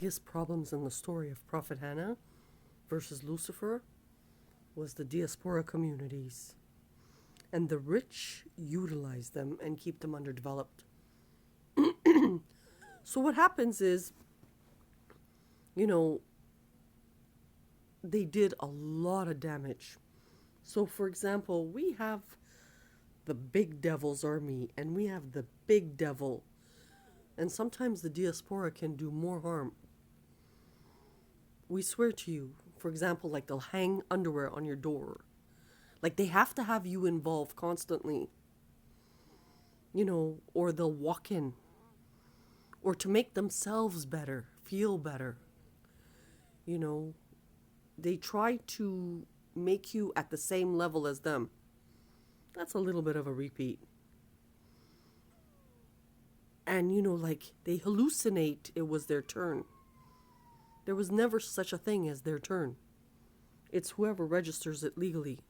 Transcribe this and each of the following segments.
Biggest problems in the story of Prophet Hanna versus Lucifer was the diaspora communities. And the rich utilize them and keep them underdeveloped. So what happens is, you know, they did a lot of damage. So for example, we have the big devil's army and we have the big devil. And sometimes the diaspora can do more harm. We swear to you, for example, like they'll hang underwear on your door. Like they have to have you involved constantly. Or they'll walk in. Or to make themselves better, feel better. They try to make you at the same level as them. That's a little bit of a repeat. And, like they hallucinate it was their turn. There was never such a thing as their turn. It's whoever registers it legally.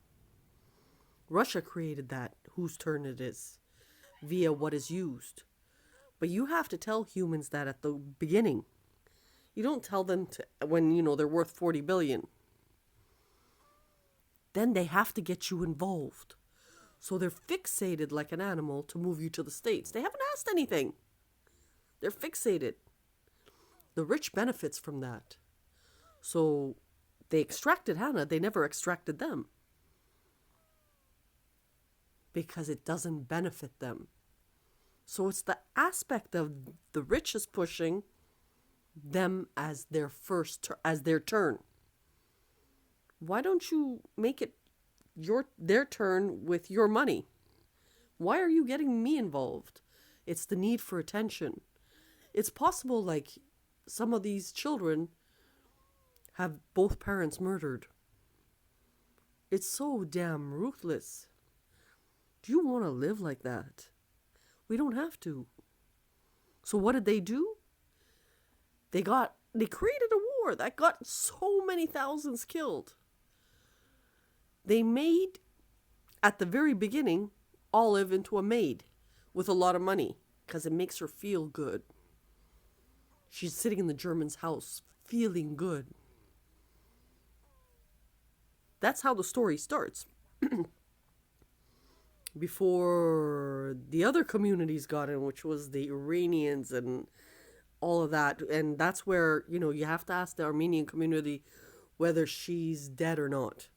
Russia created that, whose turn it is, via what is used. But you have to tell humans that at the beginning. You don't tell them when, they're worth 40 billion. Then they have to get you involved. So they're fixated like an animal to move you to the States. They haven't asked anything. They're fixated. The rich benefits from that. So they extracted Hanna. They never extracted them. Because it doesn't benefit them. So it's the aspect of the rich is pushing them as their turn. Why don't you make it their turn with your money? Why are you getting me involved? It's the need for attention. It's possible, like, some of these children have both parents murdered. It's so damn ruthless. Do you want to live like that? We don't have to. So what did they do? They created a war that got so many thousands killed. They made, at the very beginning, Olive into a maid with a lot of money because it makes her feel good. She's sitting in the German's house feeling good. That's how the story starts. Before the other communities got in, which was the Iranians and all of that. And that's where, you have to ask the Armenian community whether she's dead or not.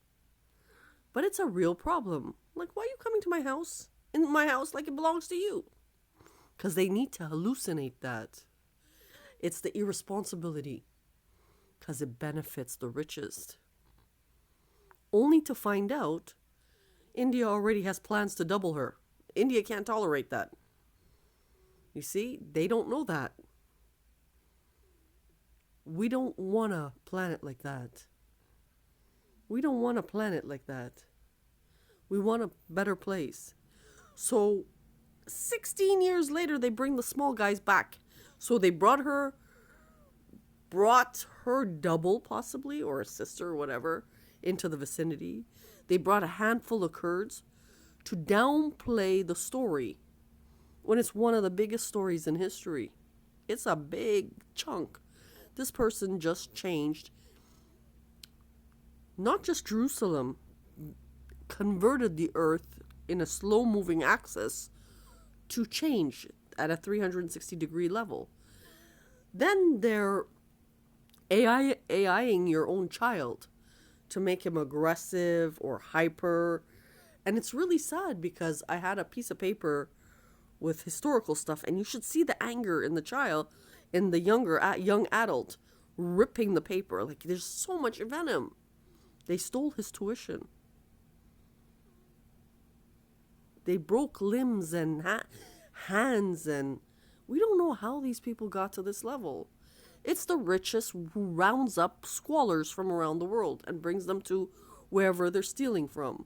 But it's a real problem. Like, why are you coming to my house? In my house like it belongs to you? Because they need to hallucinate that. It's the irresponsibility. Because it benefits the richest. Only to find out India already has plans to double her. India can't tolerate that. You see, they don't know that. We don't want a planet like that. We don't want a planet like that. We want a better place. So 16 years later, they bring the small guys back. So they brought her double, possibly, or a sister or whatever, into the vicinity. They brought a handful of Kurds to downplay the story when it's one of the biggest stories in history. It's a big chunk. This person just changed not just Jerusalem, converted the earth in a slow-moving axis to change at a 360-degree level. Then they're AIing your own child to make him aggressive or hyper. And it's really sad because I had a piece of paper with historical stuff, and you should see the anger in the child, in the young adult, ripping the paper. Like, there's so much venom. They stole his tuition. They broke limbs and hands, and we don't know how these people got to this level. It's the richest who rounds up squalors from around the world and brings them to wherever they're stealing from.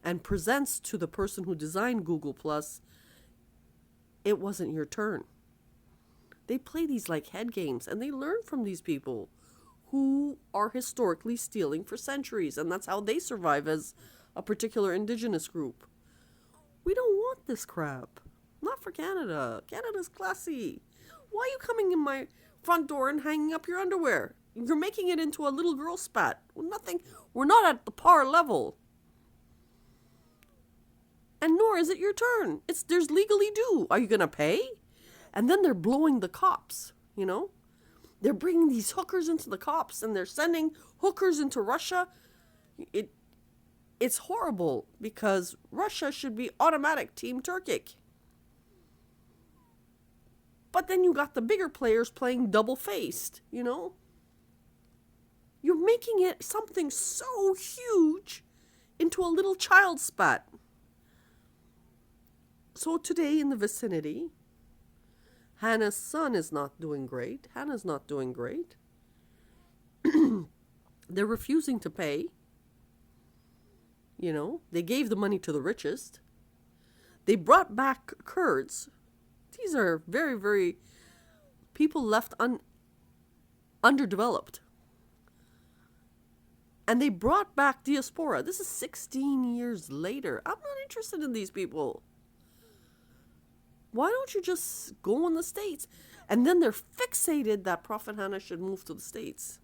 And presents to the person who designed Google Plus, it wasn't your turn. They play these like head games, and they learn from these people who are historically stealing for centuries, and that's how they survive as a particular indigenous group. We don't want this crap. Not for Canada. Canada's classy. Why are you coming in my front door and hanging up your underwear. You're making it into a little girl spat. Nothing. We're not at the par level. And nor is it your turn. There's legally due. Are you going to pay? And then they're blowing the cops, you know? They're bringing these hookers into the cops and they're sending hookers into Russia. It's horrible because Russia should be automatic Team Turkic. But then you got the bigger players playing double-faced, you know? You're making it something so huge into a little child spat. So today in the vicinity, Hannah's son is not doing great. Hannah's not doing great. They're refusing to pay. You know, they gave the money to the richest. They brought back Kurds. These are very, very people left underdeveloped. And they brought back diaspora. This is 16 years later. I'm not interested in these people. Why don't you just go in the States? And then they're fixated that Prophet Hanna should move to the States.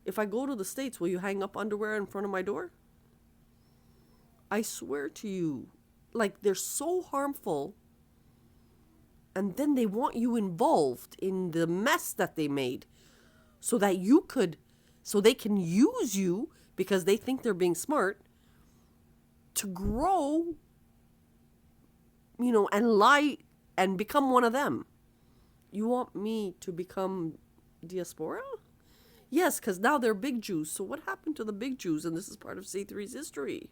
If I go to the States, will you hang up underwear in front of my door? I swear to you, like they're so harmful. And then they want you involved in the mess that they made so that they can use you because they think they're being smart to grow, you know, and lie and become one of them. You want me to become diaspora? Yes, because now they're big Jews. So what happened to the big Jews? And this is part of C3's history.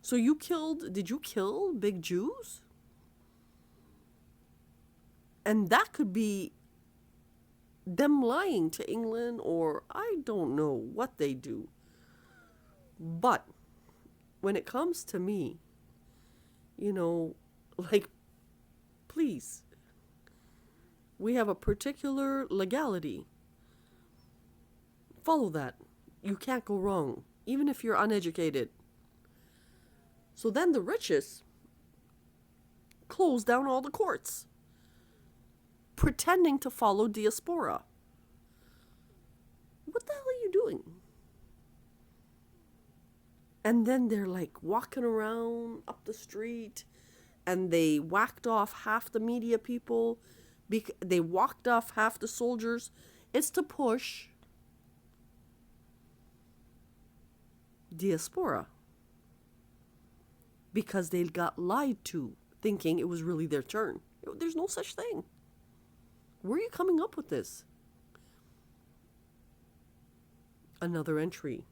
So did you kill big Jews? And that could be them lying to England, or I don't know what they do. But when it comes to me, you know, like, please, we have a particular legality. Follow that. You can't go wrong, even if you're uneducated. So then the richest close down all the courts, pretending to follow diaspora. What the hell are you doing? And then they're like walking around up the street and they whacked off half the media people. They walked off half the soldiers. It's to push diaspora because they got lied to, thinking it was really their turn. There's no such thing. Where are you coming up with this? Another entry.